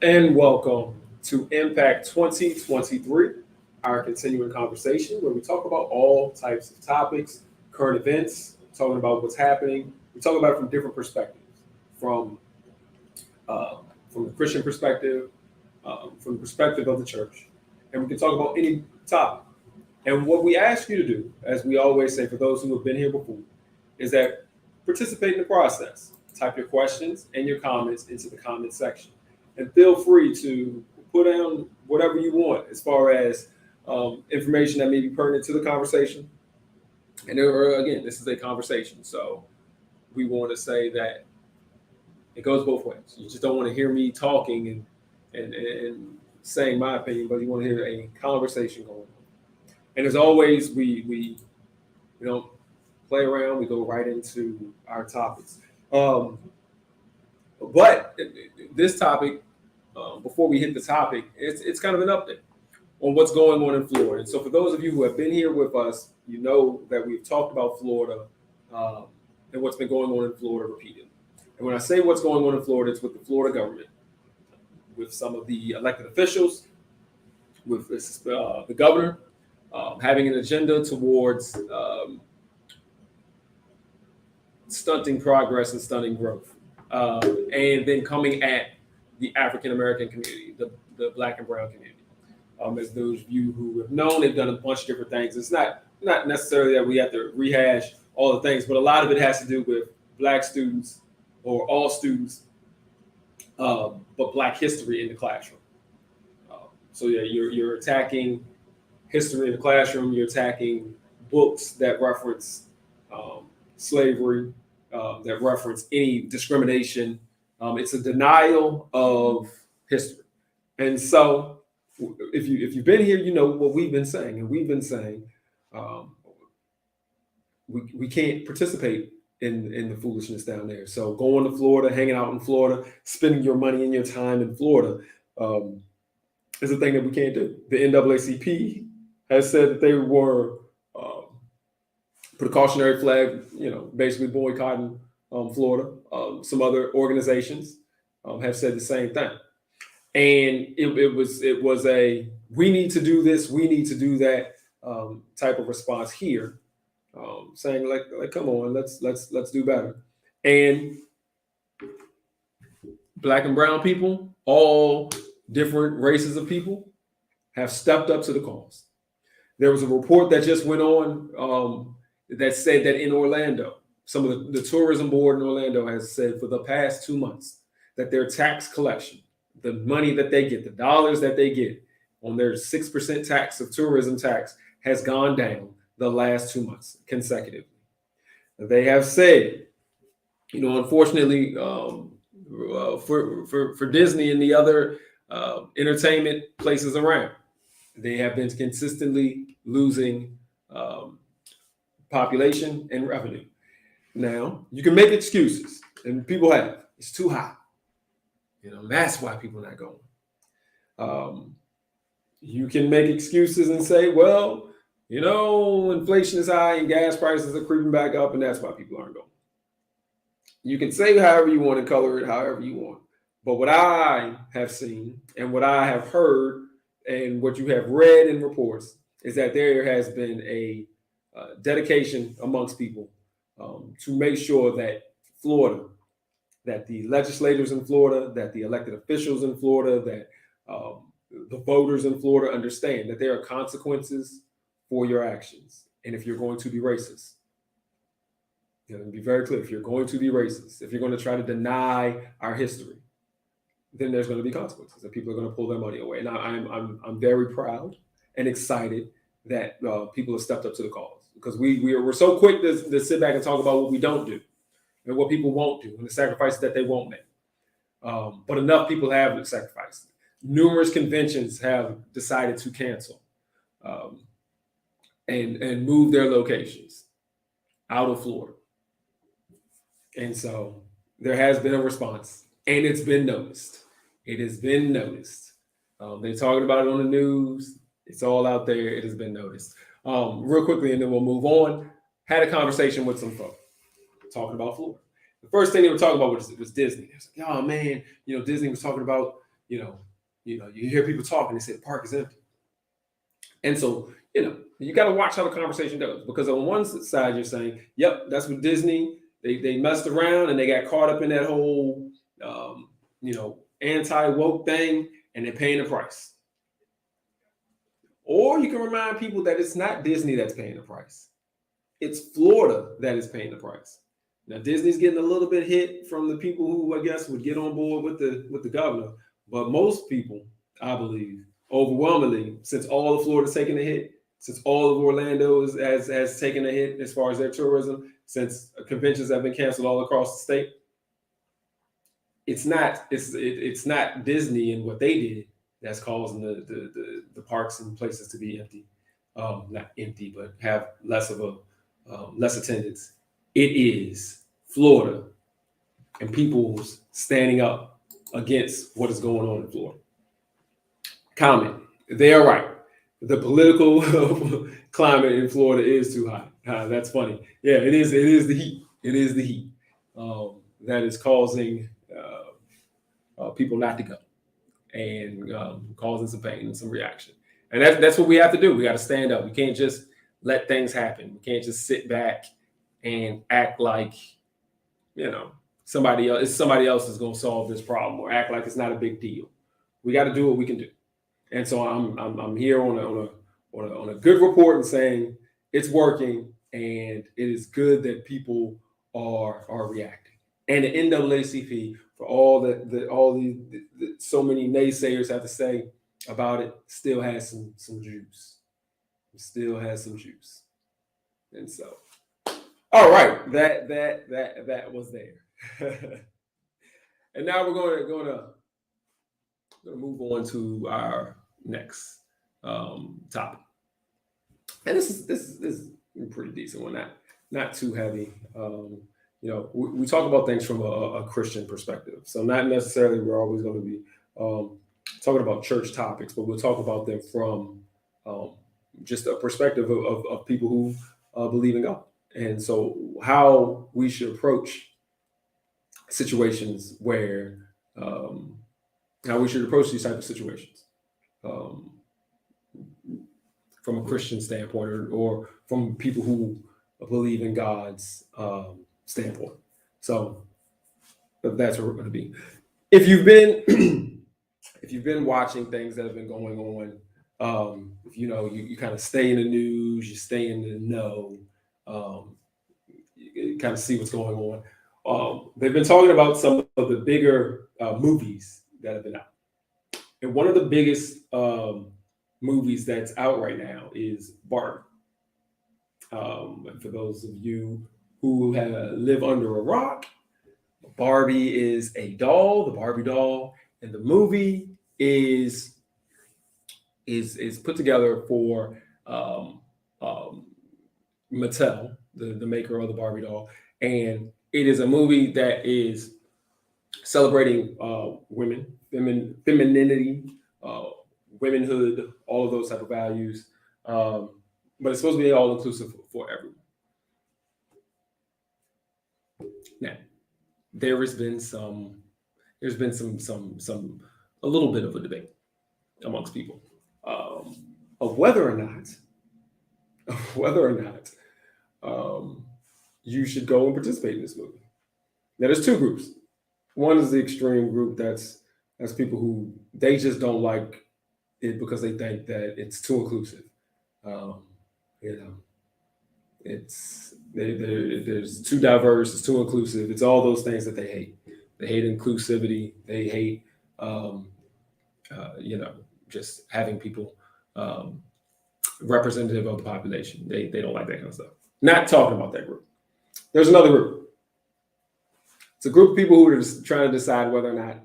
And welcome to Impact 2023, our continuing conversation where we talk about all types of topics, current events, talking about what's happening. We talk about it from different perspectives, from uh, from the Christian perspective, from the perspective of the church, and we can talk about any topic. And what we ask you to do, as we always say for those who have been here before, is that participate in the process. Type your questions and your comments into the comment section. And feel free to put down whatever you want as far as information that may be pertinent to the conversation. And again, this is a conversation. So we want to say that it goes both ways. You just don't want to hear me talking and saying my opinion, but you want to hear a conversation going on. And as always, we don't play around. We go right into our topics. Um, but this topic, before we hit the topic, it's kind of an update on what's going on in Florida. And so, for those of you who have been here with us, you know that we've talked about Florida um, and what's been going on in Florida repeatedly. And when I say what's going on in Florida, it's with the Florida government, with some of the elected officials, with the governor having an agenda towards stunting progress and stunting growth, and then coming at the African American community, the Black and Brown community. As those of you who have known, they've done a bunch of different things. It's not necessarily that we have to rehash all the things, but a lot of it has to do with Black students or all students, but Black history in the classroom. So yeah, you're attacking history in the classroom. You're attacking books that reference slavery, that reference any discrimination. It's a denial of history. And so, if you've been here, you know what we've been saying, and we've been saying um, we can't participate in the foolishness down there. So going to Florida, hanging out in Florida, spending your money and your time in Florida um, is a thing that we can't do. The NAACP has said that they were put a cautionary flag, basically boycotting Florida. Some other organizations have said the same thing, and it was a we need to do this, we need to do that type of response here, saying like come on, let's do better. And Black and brown people, all different races of people, have stepped up to the cause. There was a report that just went on that said that in Orlando, some of the tourism board in Orlando has said for the past 2 months that their tax collection, the money that they get, the dollars that they get on their 6% tax of tourism tax, has gone down the last 2 months consecutively. They have said, unfortunately, for Disney and the other entertainment places around, they have been consistently losing population and revenue. Now, you can make excuses, and people have. It's too hot. That's why people are not going. You can make excuses and say, well, inflation is high and gas prices are creeping back up, and that's why people aren't going. You can say however you want and color it however you want. But what I have seen and what I have heard and what you have read in reports is that there has been a dedication amongst people to make sure that Florida, that the legislators in Florida, that the elected officials in Florida, that the voters in Florida understand that there are consequences for your actions. And if you're going to be racist, be very clear, if you're going to be racist, if you're going to try to deny our history, then there's going to be consequences, and people are going to pull their money away. And I'm very proud and excited that people have stepped up to the cause, because we're so quick to sit back and talk about what we don't do and what people won't do and the sacrifices that they won't make. But enough people have sacrificed. Numerous conventions have decided to cancel and move their locations out of Florida. And so there has been a response, and it's been noticed. It has been noticed. They're talking about it on the news. It's all out there. It has been noticed. Real quickly, and then we'll move on. Had a conversation with some folks talking about Florida. The first thing they were talking about was Disney. They was like, oh man, Disney was talking about you hear people talking. They say the park is empty, and so you got to watch how the conversation goes, because on one side you're saying, "Yep, that's what Disney they messed around and they got caught up in that whole anti woke thing, and they're paying the price." Or you can remind people that it's not Disney that's paying the price. It's Florida that is paying the price. Now Disney's getting a little bit hit from the people who I guess would get on board with the governor, but most people, I believe, overwhelmingly, since all of Florida's taking a hit, since all of Orlando has taken a hit as far as their tourism, since conventions have been canceled all across the state, it's not Disney and what they did that's causing the parks and places to be empty. Not empty, but have less attendance. It is Florida and people's standing up against what is going on in Florida. Comment. They are right. The political climate in Florida is too hot. That's funny. Yeah, it is. It is the heat. It is the heat that is causing people not to go, and causing some pain and some reaction. And that's what we have to do. We got to stand up. We can't just let things happen. We can't just sit back and act like somebody else is going to solve this problem, or act like it's not a big deal. We got to do what we can do. And so I'm here on a good report and saying it's working, and it is good that people are reacting. And the NAACP, for all the so many naysayers have to say about it, still has some juice. It still has some juice. And so, all right, that was there. And now we're going to move on to our next topic. And this is a pretty decent one, not too heavy. We talk about things from a Christian perspective. So not necessarily we're always going to be talking about church topics, but we'll talk about them from just a perspective of people who believe in God. And so how we should approach situations where, how we should approach these type of situations from a Christian standpoint, or from people who believe in God's standpoint. So that's what we're going to be. If you've been watching things that have been going on, if you kind of stay in the news, you stay in the know, you kind of see what's going on. They've been talking about some of the bigger movies that have been out, and one of the biggest movies that's out right now is Barbie. And for those of you who live under a rock, Barbie is a doll, the Barbie doll, and the movie is put together for Mattel, the maker of the Barbie doll, and it is a movie that is celebrating women, femininity, womanhood, all of those type of values, but it's supposed to be all inclusive for everyone. Now, there's been some a little bit of a debate amongst people of whether or not you should go and participate in this movie. Now, there's two groups. One is the extreme group that's people who they just don't like it because they think that it's too inclusive. There's too diverse, it's too inclusive, it's all those things that they hate. They hate inclusivity. They hate, just having people representative of the population. They don't like that kind of stuff. Not talking about that group. There's another group. It's a group of people who are just trying to decide whether or not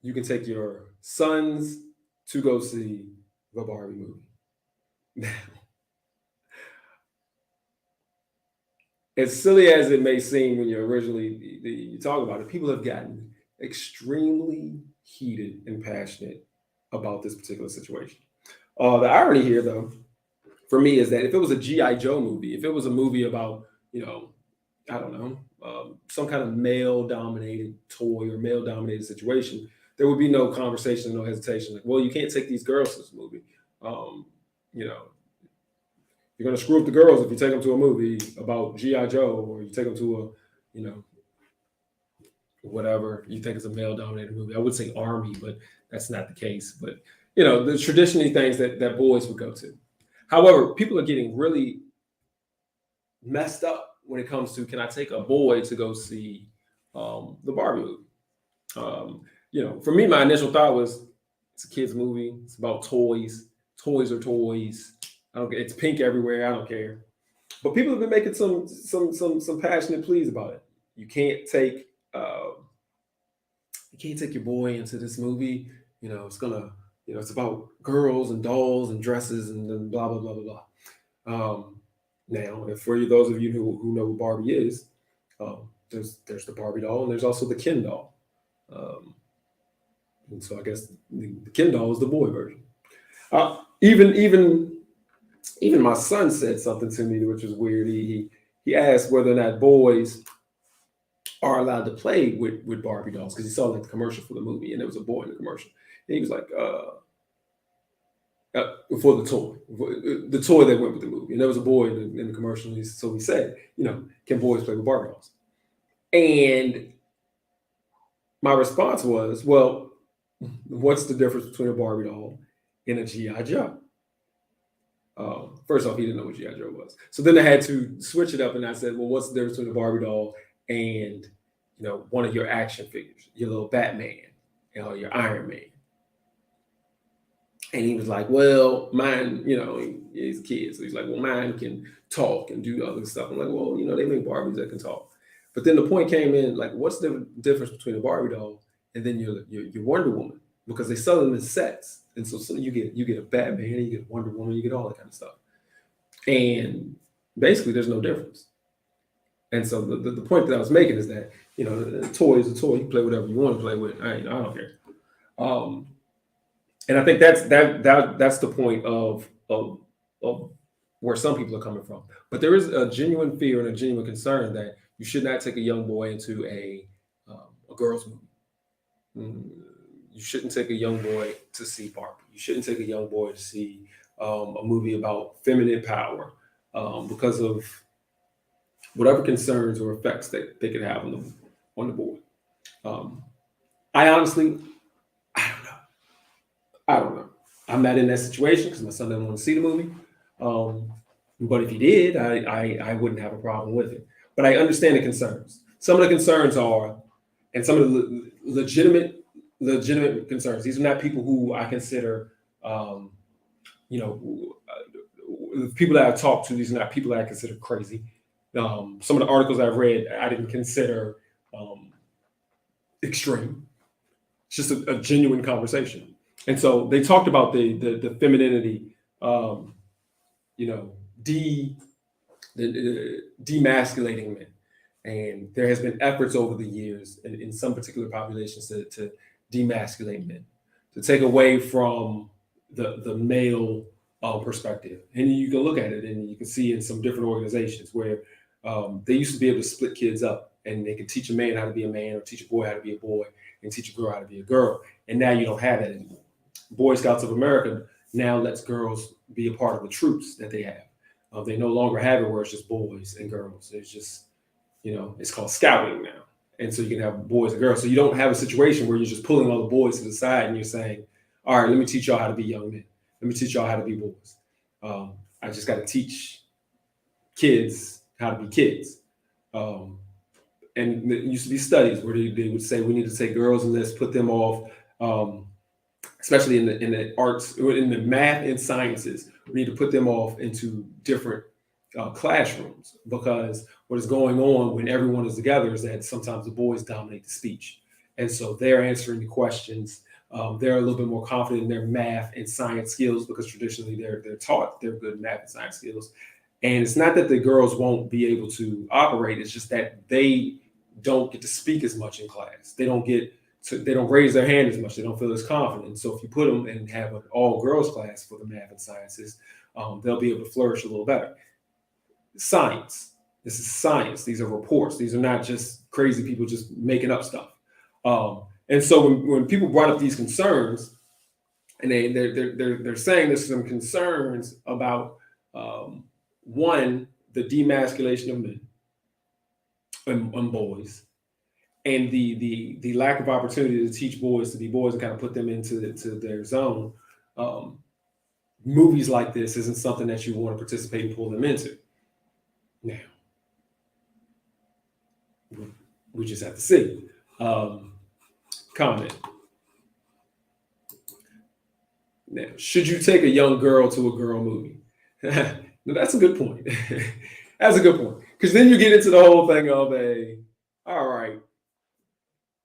you can take your sons to go see the Barbie movie. As silly as it may seem when you talk about it, people have gotten extremely heated and passionate about this particular situation. The irony here, though, for me, is that if it was a G.I. Joe movie, if it was a movie about, I don't know, some kind of male-dominated toy or male-dominated situation, there would be no conversation, no hesitation. Like, well, you can't take these girls to this movie. You know, you're gonna screw up the girls if you take them to a movie about GI Joe, or you take them to a, whatever you think is a male-dominated movie. I would say Army, but that's not the case. But the traditionally things that boys would go to. However, people are getting really messed up when it comes to, can I take a boy to go see the Barbie movie? For me, my initial thought was, it's a kids movie. It's about toys. Toys are toys. I don't care. It's pink everywhere. I don't care. But people have been making some passionate pleas about it. You can't take your boy into this movie. It's about girls and dolls and dresses and blah blah blah blah blah. Now, and for those of you who know who Barbie is, there's the Barbie doll, and there's also the Ken doll. And so I guess the Ken doll is the boy version. Even my son said something to me which was weird. He asked whether or not boys are allowed to play with Barbie dolls, because he saw like the commercial for the movie, and there was a boy in the commercial. And he was like, for the toy that went with the movie, and there was a boy in the commercial. So he said, can boys play with Barbie dolls? And my response was, well, what's the difference between a Barbie doll and a G.I. Joe? First off, he didn't know what G.I. Joe was. So then I had to switch it up, and I said, well, what's the difference between a Barbie doll and one of your action figures, your little Batman or your Iron Man? And he was like, well, mine, he's a kid. So he's like, well, mine can talk and do other stuff. I'm like, well, they make Barbies that can talk. But then the point came in, like, what's the difference between a Barbie doll and then your Wonder Woman? Because they sell them in sets. And so you get a Batman, you get a Wonder Woman, you get all that kind of stuff. And basically there's no difference. And so the point that I was making is that, a toy is a toy. You can play whatever you want to play with. I don't care. And I think that's the point of where some people are coming from. But there is a genuine fear and a genuine concern that you should not take a young boy into a girl's movie. You shouldn't take a young boy to see Barbie. You shouldn't take a young boy to see a movie about feminine power because of whatever concerns or effects that they could have on the boy. I honestly, I don't know. I'm not in that situation because my son doesn't want to see the movie. But if he did, I wouldn't have a problem with it. But I understand the concerns. Some of the concerns are, and some of the legitimate concerns. These are not people who I consider, the people that I've talked to. These are not people that I consider crazy. Some of the articles I've read, I didn't consider extreme. It's just a genuine conversation. And so they talked about the femininity, demasculating men. And there has been efforts over the years in some particular populations to demasculate men, to take away from the male perspective. And you can look at it and you can see in some different organizations where they used to be able to split kids up, and they could teach a man how to be a man, or teach a boy how to be a boy, and teach a girl how to be a girl. And now you don't have that anymore. Boy Scouts of America now lets girls be a part of the troops that they have. They no longer have it where it's just boys and girls. It's just, it's called scouting now. And so you can have boys and girls. So you don't have a situation where you're just pulling all the boys to the side and you're saying, all right, let me teach y'all how to be young men. Let me teach y'all how to be boys. I just got to teach kids how to be kids. And there used to be studies where they would say we need to take girls and let's put them off, especially in the arts, or in the math and sciences. We need to put them off into different classrooms, because what is going on when everyone is together is that sometimes the boys dominate the speech. And so they're answering the questions. They're a little bit more confident in their math and science skills, because traditionally they're taught they're good math and science skills. And it's not that the girls won't be able to operate. It's just that they don't get to speak as much in class. They don't raise their hand as much. They don't feel as confident. So if you put them and have an all girls class for the math and sciences, they'll be able to flourish a little better. Science. This is science. These are reports. These are not just crazy people just making up stuff. And so when people brought up these concerns, and they're saying there's some concerns about one, the demasculation of men and boys, and the lack of opportunity to teach boys to be boys and kind of put them into their zone. Movies like this isn't something that you want to participate and pull them into. Now, we just have to see. Comment. Now, should you take a young girl to a girl movie? Now, that's a good point. That's a good point. Because then you get into the whole thing of all right,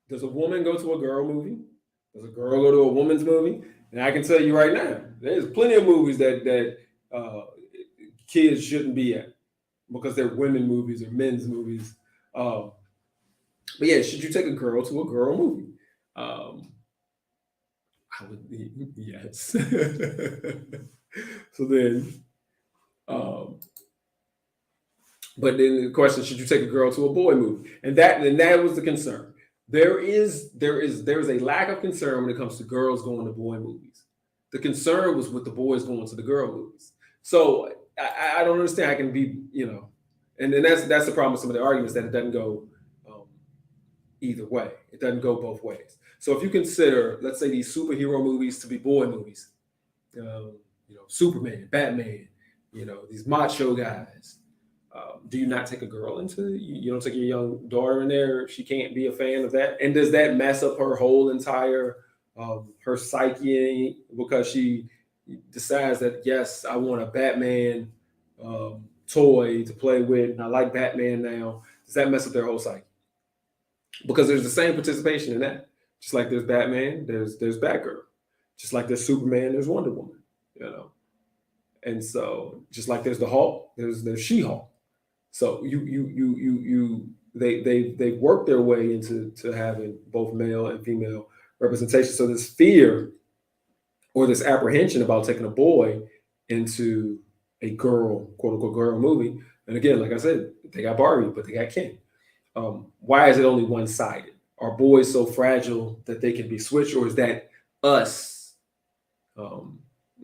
does a woman go to a girl movie? Does a girl go to a woman's movie? And I can tell you right now, there's plenty of movies that kids shouldn't be at because they're women movies or men's movies. But yeah, should you take a girl to a girl movie? I would, yes. So then, but then the question: should you take a girl to a boy movie? And that was the concern. There is a lack of concern when it comes to girls going to boy movies. The concern was with the boys going to the girl movies. So I don't understand. I can be, and then that's the problem with some of the arguments, that it doesn't go either way. It doesn't go both ways. So if you consider, let's say, these superhero movies to be boy movies, Superman, Batman, these macho guys. Do you not take a girl into? You don't take your young daughter in there? She can't be a fan of that. And does that mess up her whole entire her psyche because she decides that, yes, I want a Batman toy to play with, and I like Batman now? Does that mess up their whole psyche? Because there's the same participation in that. Just like there's Batman, there's Batgirl. Just like there's Superman, there's Wonder Woman. And so just like there's the Hulk, there's She-Hulk. So they work their way into having both male and female representation. So this fear or this apprehension about taking a boy into a girl, quote unquote, girl movie. And again, like I said, they got Barbie, but they got Ken. Why is it only one-sided? Are boys so fragile that they can be switched, or is that us? As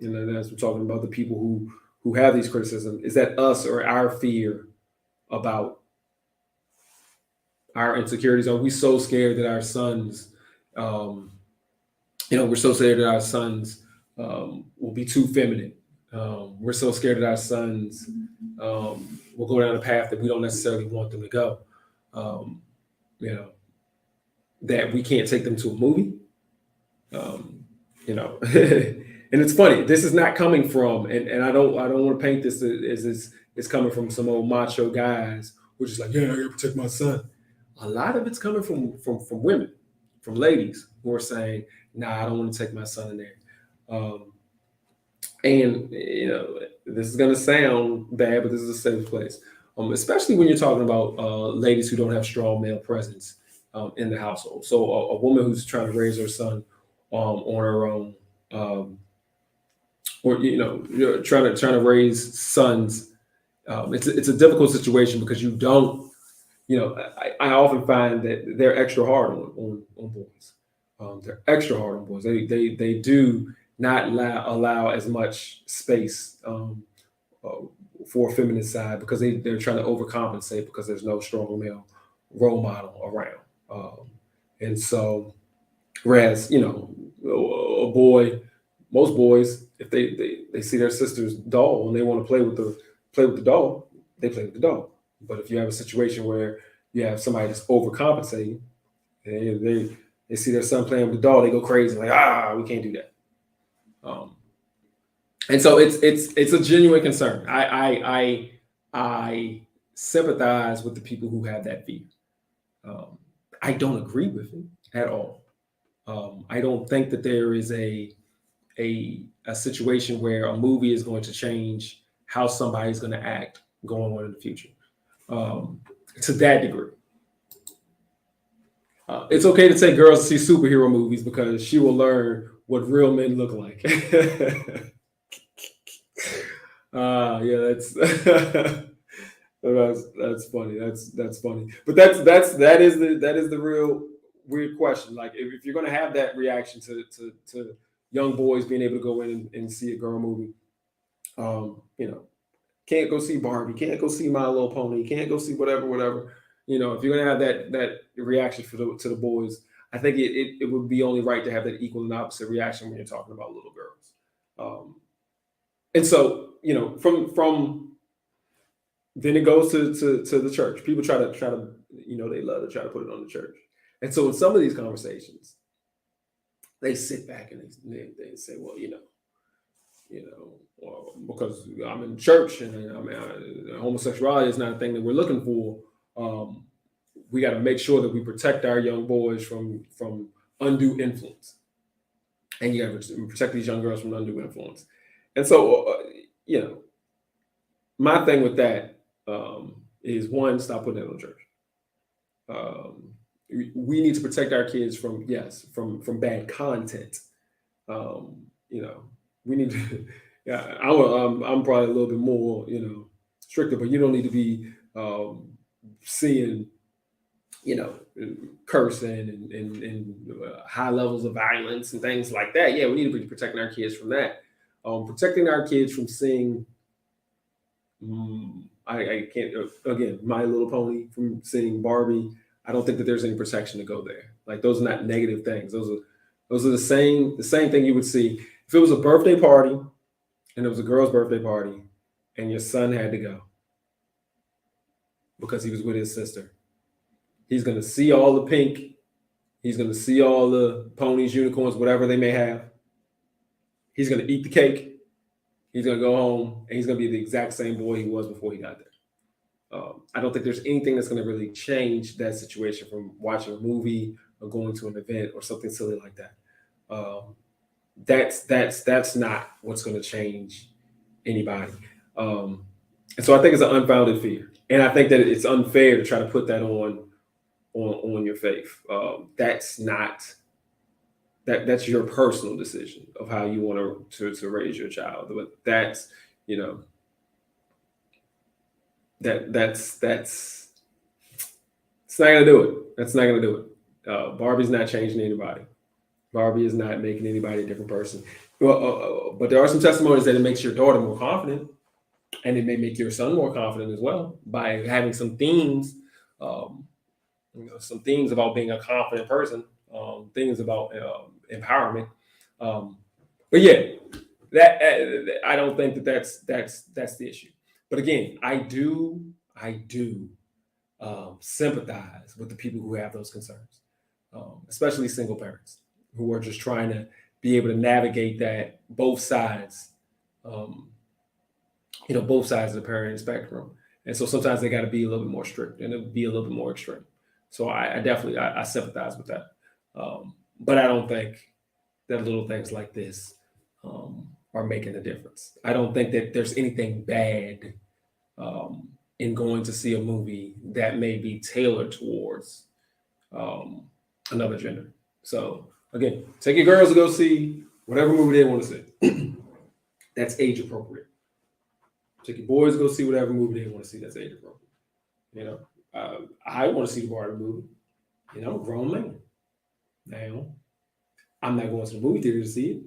we're talking about the people who have these criticisms, is that us or our fear about our insecurities? Are we so scared that our sons, we're so scared that our sons will be too feminine? We're so scared that our sons will go down a path that we don't necessarily want them to go. That we can't take them to a movie. And it's funny. This is not coming from, and I don't want to paint this as it's coming from some old macho guys who are just like, yeah, I gotta protect my son. A lot of it's coming from women, from ladies who are saying, nah, I don't want to take my son in there. And this is gonna sound bad, but this is a safe place. Especially when you're talking about ladies who don't have strong male presence in the household. So a woman who's trying to raise her son on her own, or trying to raise sons, it's a difficult situation because you don't. I often find that they're extra hard on boys. They're extra hard on boys. They do not allow as much space for a feminine side because they're trying to overcompensate because there's no strong male role model around. And so, whereas a boy, most boys, if they see their sister's doll and they want to play with the doll, they play with the doll. But if you have a situation where you have somebody that's overcompensating, and they see their son playing with the doll, they go crazy, like, we can't do that. And so it's a genuine concern. I sympathize with the people who have that fear. I don't agree with it at all. I don't think that there is a situation where a movie is going to change how somebody's going to act going on in the future. To that degree. It's okay to take girls to see superhero movies because she will learn what real men look like. Yeah, that's funny. That's funny. But that is the real weird question. Like if you're gonna have that reaction to young boys being able to go in and see a girl movie, you know, can't go see Barbie, can't go see My Little Pony, can't go see whatever. You know, if you're gonna have that reaction to the boys, I think it would be only right to have that equal and opposite reaction when you're talking about little girls. And so, you know, from then it goes to the church. People try to you know, they love to try to put it on the church. And so in some of these conversations, they sit back and they say, well, well, because I'm in church and homosexuality is not a thing that we're looking for. We got to make sure that we protect our young boys from undue influence, and you got to protect these young girls from undue influence. And so, you know, my thing with that is one, stop putting that on church. We need to protect our kids from bad content. You know, we need to. Yeah, I'm probably a little bit more, you know, stricter, but you don't need to be seeing, you know, cursing and high levels of violence and things like that. Yeah, we need to be protecting our kids from that. Protecting our kids from seeing, I can't, again, My Little Pony, from seeing Barbie. I don't think that there's any protection to go there. Like, those are not negative things. Those are the same thing you would see if it was a birthday party and it was a girl's birthday party and your son had to go because he was with his sister. He's going to see all the pink. He's going to see all the ponies, unicorns, whatever they may have. He's going to eat the cake. He's going to go home, and he's going to be the exact same boy he was before he got there. I don't think there's anything that's going to really change that situation from watching a movie or going to an event or something silly like that. That's not what's going to change anybody. And so I think it's an unfounded fear, and I think that it's unfair to try to put that on your faith. That's your personal decision of how you want to raise your child. But that's, you know, that's it's not gonna do it. That's not gonna do it. Barbie's not changing anybody. Barbie is not making anybody a different person. But there are some testimonies that it makes your daughter more confident, and it may make your son more confident as well by having some themes, some themes about being a confident person, things about empowerment. But yeah, that I don't think that's the issue. But again, I do sympathize with the people who have those concerns, especially single parents who are just trying to be able to navigate that both sides, both sides of the parenting spectrum. And so sometimes they got to be a little bit more strict and be a little bit more extreme. So I definitely sympathize with that. But I don't think that little things like this are making a difference. I don't think that there's anything bad in going to see a movie that may be tailored towards another gender. So again, take your girls to go see whatever movie they want to see. That's age appropriate. Take your boys to go see whatever movie they want to see. That's age appropriate. You know, I want to see the Barbie movie. You know, I'm a grown man. Now, I'm not going to the movie theater to see it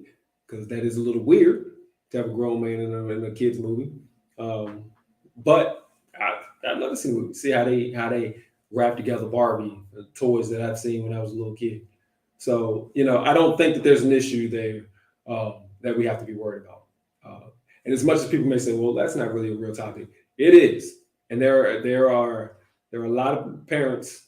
because that is a little weird to have a grown man in a kid's movie. But I'd love to see the movie, see how they wrap together Barbie, the toys that I've seen when I was a little kid. So, you know, I don't think that there's an issue there that we have to be worried about. And as much as people may say, well, that's not really a real topic, it is. And there are a lot of parents,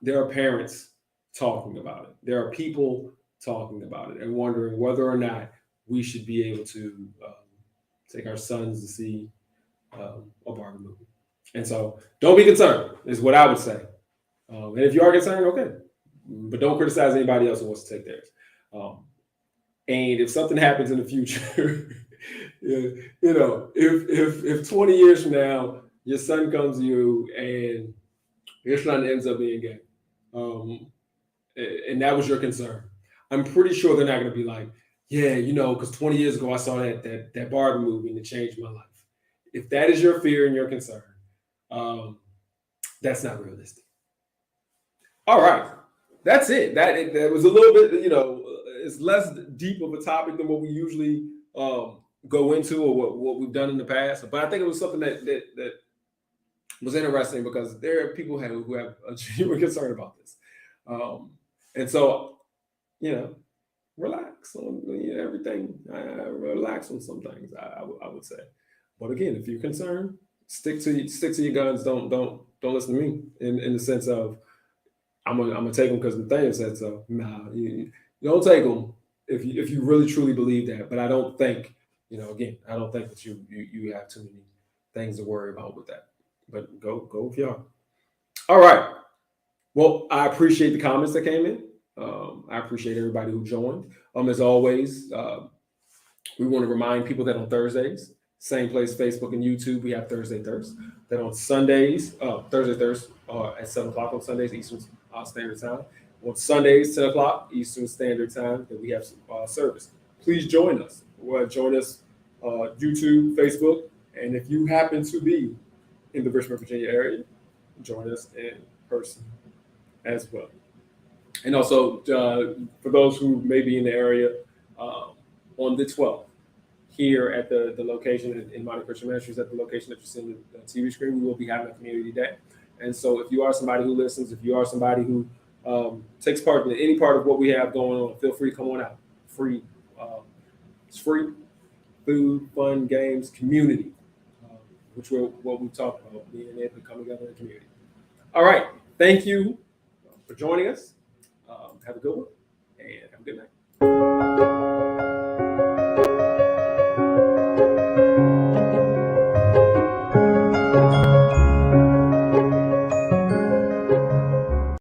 there are parents talking about it. There are people talking about it and wondering whether or not we should be able to take our sons to see a Barbie movie. And so don't be concerned is what I would say. And if you are concerned, okay, but don't criticize anybody else who wants to take theirs. And if something happens in the future, you know, if 20 years from now, your son comes to you and your son ends up being gay, and that was your concern, I'm pretty sure they're not going to be like, yeah, you know, because 20 years ago I saw that Barbie movie and it changed my life. If that is your fear and your concern, that's not realistic. All right. That's it. That was a little bit, it's less deep of a topic than what we usually go into or what we've done in the past. But I think it was something that was interesting because there are people who have a genuine concern about this, and so relax on everything. Relax on some things. I would say, but again, if you're concerned, stick to your guns. Don't listen to me in the sense of I'm gonna take them because Nathaniel said so. Nah, you don't take them if you really truly believe that. But I don't think again, I don't think that you have too many things to worry about with that. But go with y'all. All right. Well, I appreciate the comments that came in. I appreciate everybody who joined. As always, we want to remind people that on Thursdays, same place, Facebook and YouTube, we have Thursday Thirst. That on Sundays, Thursday Thirst at 7 o'clock on Sundays, Eastern Standard Time. On Sundays, 10 o'clock Eastern Standard Time, that we have service. Please join us. Join us YouTube, Facebook, and if you happen to be in the Richmond, Virginia area, join us in person as well. And also, for those who may be in the area, on the 12th, here at the location in Modern Christian Ministries, at the location that you see on the TV screen, we will be having a community day. And so if you are somebody who listens, if you are somebody who takes part in any part of what we have going on, feel free to come on out. Free. It's free. Food, fun, games, community, which is what we talked about, being able to come together in a community. All right. Thank you for joining us. Have a good one.